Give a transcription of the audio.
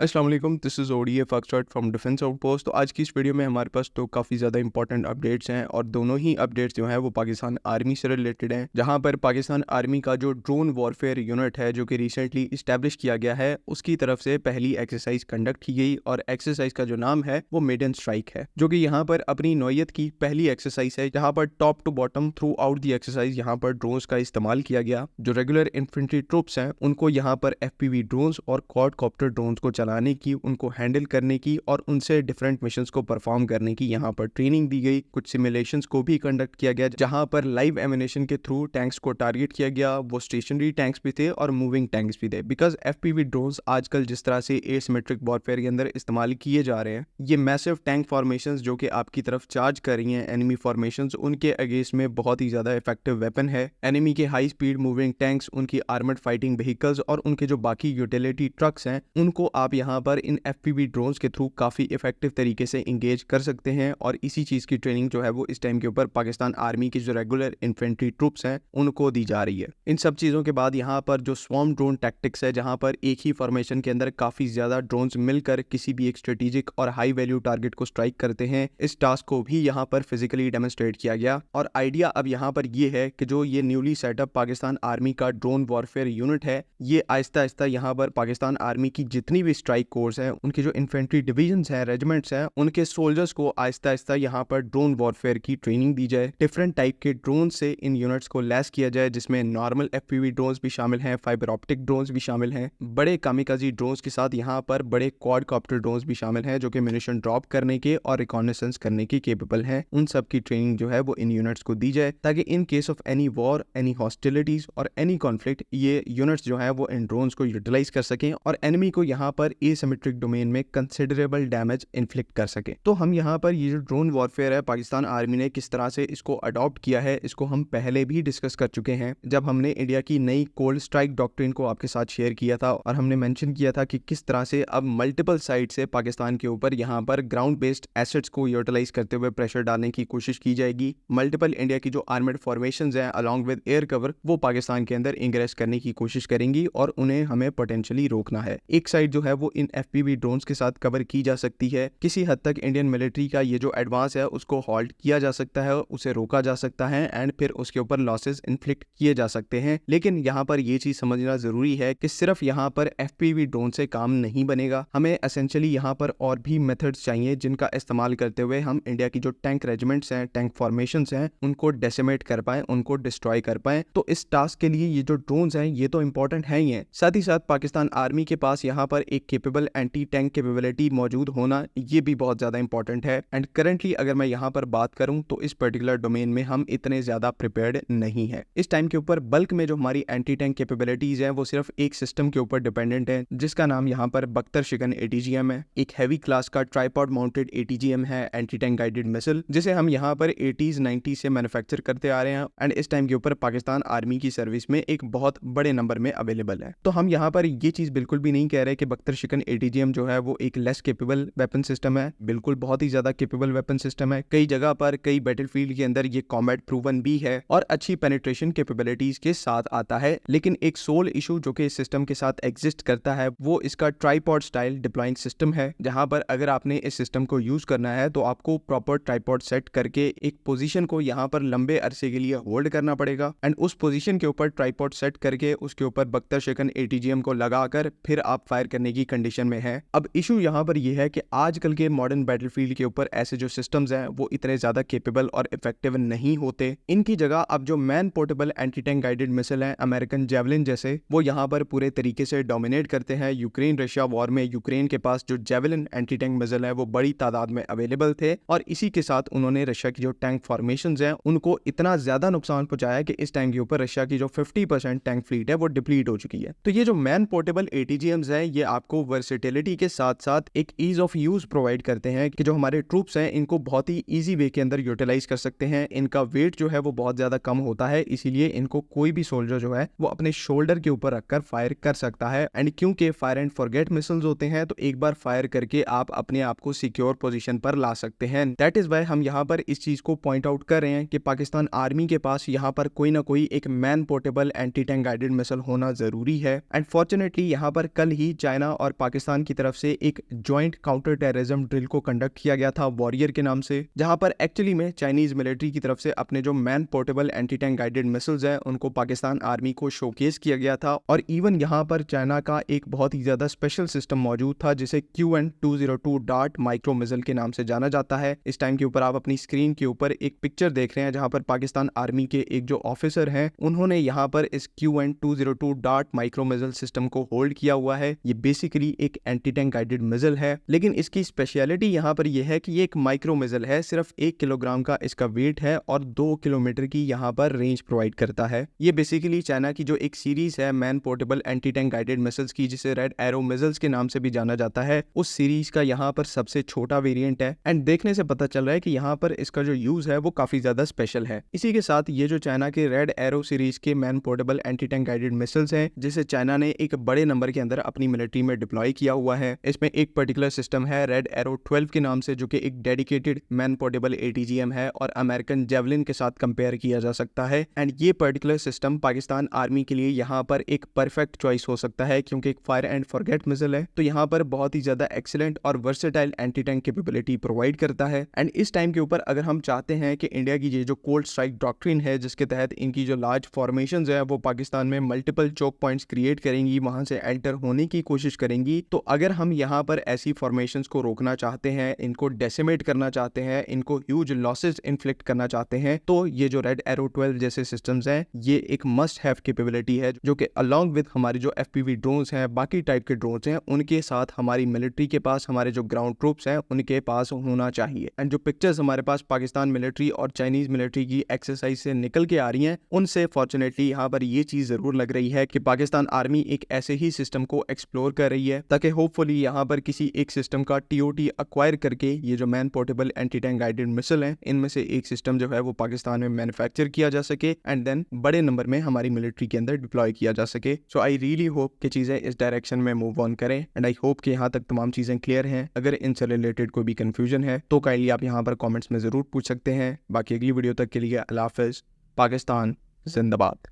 अस्सलाम वालेकुम, this is ODA foxtrot from defence outpost. तो आज की इस वीडियो में हमारे पास तो काफ़ी ज़्यादा इंपॉर्टेंट अपडेट्स हैं और दोनों ही अपडेट्स जो हैं वो पाकिस्तान आर्मी से रिलेटेड हैं। जहां पर पाकिस्तान आर्मी का जो ड्रोन वॉरफेयर यूनिट है जो कि रिसेंटली इस्टेब्लिश किया गया है, उसकी तरफ से पहली एक्सरसाइज कंडक्ट की गई और एक्सरसाइज का जो नाम है वो मेडन स्ट्राइक है, जो कि यहाँ पर अपनी नौयत की पहली एक्सरसाइज है जहाँ पर top to bottom throughout the exercise यहाँ पर ड्रोन्स का इस्तेमाल किया गया। जो रेगुलर इन्फेंट्री ट्रूप्स हैं उनको यहाँ पर FPV ड्रोन्स और क्वाडकॉप्टर ड्रोन्स को चलाने की, उनको हैंडल करने की और उनसे डिफरेंट मिशंस को परफॉर्म करने की यहाँ पर ट्रेनिंग दी गई। कुछ सिमुलेशंस को भी कंडक्ट किया गया जहाँ पर लाइव एमिनेशन के थ्रू टैंक्स को टारगेट किया गया। वो स्टेशनरी टैंक्स भी थे और मूविंग टैंक्स भी थे, बिकॉज FPV ड्रोन्स आजकल जिस तरह से एसिमेट्रिक वॉरफेयर के अंदर इस्तेमाल किए जा रहे हैं, ये मैसिव टैंक फॉर्मेशंस जो कि आपकी तरफ चार्ज कर रही हैं एनिमी फॉर्मेशंस, उनके अगेंस्ट में बहुत ही ज्यादा इफेक्टिव वेपन है। एनिमी के हाई स्पीड मूविंग टैंक्स, उनकी आर्मर्ड फाइटिंग व्हीकल्स और उनके जो बाकी यूटिलिटी ट्रक्स हैं, उनको आप यहाँ पर इन FPV ड्रोन्स के थ्रू काफी इफेक्टिव तरीके से इंगेज कर सकते हैं। और इसी चीज की ट्रेनिंग जो है वो इस टाइम के ऊपर पाकिस्तान आर्मी की जो रेगुलर इन्फेंट्री ट्रूप्स हैं उनको दी जा रही है। इन सब चीजों के बाद यहाँ पर जो स्वॉर्म ड्रोन टैक्टिक्स है, जहाँ पर एक ही फॉर्मेशन के अंदर काफी ज्यादा ड्रोन्स मिलकर किसी भी एक स्ट्रेटेजिक और हाई वैल्यू टारगेट को स्ट्राइक करते हैं, इस टास्क को भी यहाँ पर फिजिकली डेमोन्स्ट्रेट किया गया। और आइडिया अब यहाँ पर ये है कि जो ये न्यूली सेटअप पाकिस्तान आर्मी का ड्रोन वॉरफेयर यूनिट है, ये आहिस्ता आहिस्ता यहाँ पर पाकिस्तान आर्मी की जितनी भी स्ट्राइक कोर्स है, उनके जो इन्फेंट्री डिविजन्स हैं, रेजिमेंट्स हैं, उनके सोल्जर्स को आहिस्ता आहिस्ता यहाँ पर ड्रोन वॉरफेयर की ट्रेनिंग दी जाए। डिफरेंट टाइप के ड्रोन से इन यूनिट्स को लैस किया जाए, जिसमें नॉर्मल FPV ड्रोन्स भी शामिल हैं, फाइबर ऑप्टिक ड्रोन्स भी शामिल हैं, बड़े कामिकाजी ड्रोन्स के साथ यहाँ पर बड़े क्वाडकॉप्टर ड्रोन्स भी शामिल हैं जो कि म्यूनिशन ड्रॉप करने के और रिकॉनेसेंस करने के केपेबल हैं। उन सब की ट्रेनिंग जो है वो इन यूनिट्स को दी जाए, ताकि in case of any war, any hostilities और एनी कॉन्फ्लिक्ट, ये यूनिट्स जो है वो इन ड्रोन्स को यूटिलाइज कर सकें और एनिमी को यहाँ पर एसिमेट्रिक डोमेन में कंसिडरेबल डैमेज इन्फ्लिक्ट कर सके। तो हम यहाँ पर ये जो ड्रोन वॉरफेयर है, पाकिस्तान आर्मी ने किस तरह से इसको अडॉप्ट किया है, इसको हम पहले भी डिस्कस कर चुके हैं जब हमने इंडिया की नई कोल्ड स्ट्राइक डॉक्ट्रिन को आपके साथ शेयर किया था। और हमने मेंशन किया था कि किस तरह से अब मल्टीपल साइड से पाकिस्तान के ऊपर यहाँ पर ग्राउंड बेस्ड एसेट्स को यूटिलाइज करते हुए प्रेशर डालने की कोशिश की जाएगी। मल्टीपल इंडिया की जो आर्मर्ड फॉर्मेशंस हैं अलॉन्ग विद एयर कवर, वो पाकिस्तान के अंदर इंग्रेस करने की कोशिश करेंगी और उन्हें हमें पोटेंशियली रोकना है। एक साइड जो है वो इन FPV ड्रोन्स के साथ कवर की जा सकती है। किसी हद तक इंडियन मिलिट्री का ये जो एडवांस है उसको हॉल्ट किया जा सकता है, उसे रोका जा सकता है एंड फिर उसके ऊपर लॉसेस इन्फ्लिक्ट किए जा सकते हैं। लेकिन यहाँ पर ये चीज समझना जरूरी है कि सिर्फ यहाँ पर FPV ड्रोन से काम नहीं बनेगा। हमें एसेंशियली यहाँ पर और भी मेथड्स चाहिए जिनका इस्तेमाल करते हुए हम इंडिया की जो टैंक रेजिमेंट्स हैं, टैंक फॉर्मेशंस हैं, उनको डेसिमेट कर पाए, उनको डिस्ट्रॉय कर पाए। तो इस टास्क के लिए ये जो ड्रोन्स हैं ये तो इंपॉर्टेंट है ही है, साथ ही साथ पाकिस्तान आर्मी के पास यहाँ पर एक केपेबल एंटी टैंक कैपेबिलिटी मौजूद होना ये भी बहुत ज्यादा इंपॉर्टेंट है। एंड करंटली अगर मैं यहाँ पर बात करूँ तो इस पर्टिकुलर डोमेन में हम इतने ज्यादा प्रिपेयर्ड नहीं है। इस टाइम के ऊपर बल्क में जो हमारी एंटी टैंक कैपेबिलिटीज है वो सिर्फ एक सिस्टम के ऊपर डिपेंडेंट है, जिसका नाम यहाँ पर बख्तर शिकन ATGM है। एक हैवी क्लास का ट्राइपॉड माउंटेड ATGM है, एंटी टैंक गाइडेड मिसाइल, जिसे हम यहाँ पर 80s 90s से मैन्युफैक्चर करते आ रहे हैं एंड इस टाइम के ऊपर पाकिस्तान आर्मी की सर्विस में एक बहुत बड़े नंबर में अवेलेबल है। तो हम यहाँ पर ये चीज बिल्कुल भी नहीं कह रहे कि बख्तर शिकन ATGM जो है वो एक लेस केपेबल वेपन सिस्टम है, बिल्कुल बहुत ही ज्यादा केपेबल वेपन सिस्टम है। कई जगह पर, कई बैटलफील्ड के अंदर ये कॉम्बैट प्रूवन भी है और अच्छी पेनिट्रेशन कैपेबिलिटीज के साथ आता है। लेकिन एक सोल इशू जो कि इस सिस्टम के साथ एग्जिस्ट करता है वो इसका ट्राइपॉड स्टाइल डिप्लॉइंग सिस्टम है, जहां पर अगर आपने इस सिस्टम को यूज करना है तो आपको प्रॉपर ट्राइपॉड सेट करके एक पोजीशन को यहाँ पर लंबे अरसे के लिए होल्ड करना पड़ेगा एंड उस पोजीशन के ऊपर ट्राइपॉड सेट करके उसके ऊपर बख्तर शिकन ATGM को लगाकर फिर आप फायर करने की कंडीशन में है। अब इशू यहाँ पर यह है कि आजकल के मॉडर्न बैटलफील्ड के ऊपर ऐसे जो सिस्टम्स हैं वो इतने ज्यादा केपेबल और इफेक्टिव नहीं होते। इनकी जगह अब जो man portable anti tank guided missile हैं, अमेरिकन जेवलिन जैसे, वो यहाँ पर पूरे तरीके से डोमिनेट करते हैं। यूक्रेन रशिया वॉर में यूक्रेन के पास जो जेवलिन एंटी टैंक मिसाइल है वो बड़ी तादाद में अवेलेबल थे और इसी के साथ उन्होंने रशिया की जो टैंक फॉर्मेशंस हैं उनको इतना ज्यादा नुकसान पहुंचाया कि इस टाइम के ऊपर रशिया की जो 50% टैंक फ्लीट है वो डिप्लीट हो चुकी है। तो ये जो मैन पोर्टेबल ATGMs हैं ये आपको वर्सेटिलिटी के साथ साथ एक ईज ऑफ यूज प्रोवाइड करते हैं कि जो हमारे ट्रूप्स हैं इनको बहुत ही इजी वे के अंदर यूटिलाइज कर सकते हैं। इनका वेट जो है वो बहुत ज्यादा कम होता है, इसीलिए इनको कोई भी सोल्जर जो है वो अपने शोल्डर के ऊपर रखकर फायर कर सकता है। एंड क्योंकि फायर एंड फॉरगेट मिसाइल्स होते हैं तो एक बार फायर करके आप अपने आप को सिक्योर पोजीशन पर ला सकते हैं। दैट इज वाई हम यहाँ पर इस चीज को पॉइंट आउट कर रहे हैं कि पाकिस्तान आर्मी के पास यहाँ पर कोई ना कोई एक man portable anti tank guided missile होना जरूरी है। एंड फॉर्चुनेटली यहाँ पर कल ही चाइना और और पाकिस्तान की तरफ से एक जॉइंट काउंटर टेररिज्म ड्रिल को कंडक्ट किया गया था वॉरियर के नाम से, जहां पर एक्चुअली में चाइनीज मिलिट्री की तरफ से अपने जो man portable anti tank guided missiles हैं उनको पाकिस्तान आर्मी को शोकेस किया गया था। और इवन यहाँ पर चाइना का एक बहुत ही ज्यादा स्पेशल सिस्टम मौजूद था जिसे QN202 डार्ट माइक्रो मिसाइल के नाम से जाना जाता है। इस टाइम के ऊपर आप अपनी स्क्रीन के ऊपर एक पिक्चर देख रहे हैं जहां पर पाकिस्तान आर्मी के एक जो ऑफिसर हैं उन्होंने यहाँ पर इस QN202 dart micro missile system को होल्ड किया हुआ है। ये बेसिकली एक एंटी टैंक गाइडेड मिसाइल है, लेकिन इसकी स्पेशलिटी यहाँ पर यह है कि ये एक माइक्रो मिसाइल है, सिर्फ 1 किलोग्राम का इसका वेट है और 2 किलोमीटर की यहाँ पर रेंज प्रोवाइड करता है। ये बेसिकली चाइना की जो एक सीरीज है man portable anti tank guided missiles की, जिसे रेड एरो मिसाइल्स के नाम से भी जाना जाता है, उस सीरीज का यहाँ पर सबसे छोटा वेरिएंट है। एंड देखने से पता चल रहा है कि यहाँ पर इसका जो यूज है वो काफी ज्यादा स्पेशल है। इसी के साथ ये जो चाइना के रेड एरो सीरीज के man portable anti tank guided missiles हैं, जिसे चाइना ने एक बड़े नंबर के अंदर अपनी मिलिट्री में डिप्लॉय किया हुआ है। इसमें एक पर्टिकुलर सिस्टम है रेड एरो 12 के नाम से, जो कि एक डेडिकेटेड मैन पोर्टेबल ATGM है और अमेरिकन जेवलिन के साथ कंपेयर किया जा सकता है। एंड ये पर्टिकुलर सिस्टम पाकिस्तान आर्मी के लिए यहाँ पर एक परफेक्ट चॉइस हो सकता है, क्योंकि एक फायर एंड फॉरगेट मिसाइल है, तो यहाँ पर बहुत ही ज्यादा एक्सीलेंट और versatile anti tank capability provide करता है। एंड इस टाइम के ऊपर अगर हम चाहते हैं कि इंडिया की ये जो कोल्ड स्ट्राइक डॉक्ट्रिन है, जिसके तहत इनकी जो लार्ज फॉर्मेशंस है वो पाकिस्तान में मल्टीपल चोक पॉइंट्स क्रिएट करेंगी, वहां से एंटर होने की कोशिश करेंगी, तो अगर हम यहाँ पर ऐसी फॉर्मेशंस को रोकना चाहते हैं, इनको डेसिमेट करना चाहते हैं, इनको ह्यूज लॉसेस इन्फ्लिक्ट करना चाहते हैं, तो ये जो रेड एरो 12 जैसे सिस्टम्स हैं ये एक मस्ट हैव कैपेबिलिटी है, जो कि अलॉन्ग विद हमारी जो FPV ड्रोन्स हैं, बाकी टाइप के ड्रोन्स हैं, उनके साथ हमारी मिलिट्री के पास, हमारे जो ग्राउंड ट्रूप्स हैं उनके पास होना चाहिए। एंड जो पिक्चर्स हमारे पास पाकिस्तान मिलिट्री और चाइनीज मिलिट्री की एक्सरसाइज से निकल के आ रही हैं, उनसे फॉर्चुनेटली यहाँ पर ये चीज जरूर लग रही है कि पाकिस्तान आर्मी एक ऐसे ही सिस्टम को एक्सप्लोर कर रही है, ताकि होपफुली यहाँ पर किसी एक सिस्टम का TOT अक्वायर करके ये जो man portable anti tank guided missile हैं, इनमें से एक सिस्टम जो है वो पाकिस्तान में मैन्युफैक्चर किया जा सके एंड देन बड़े नंबर में हमारी मिलिट्री के अंदर डिप्लॉय किया जा सके। सो आई रियली होप कि चीजें इस डायरेक्शन में मूव ऑन करें एंड आई होप कि यहाँ तक तमाम चीजें क्लियर हैं। अगर इनसे रिलेटेड कोई भी कंफ्यूजन है तो काइंडली आप यहाँ पर कमेंट्स में जरूर पूछ सकते हैं। बाकी अगली वीडियो तक के लिए अल्लाह हाफिज़। पाकिस्तान जिंदाबाद।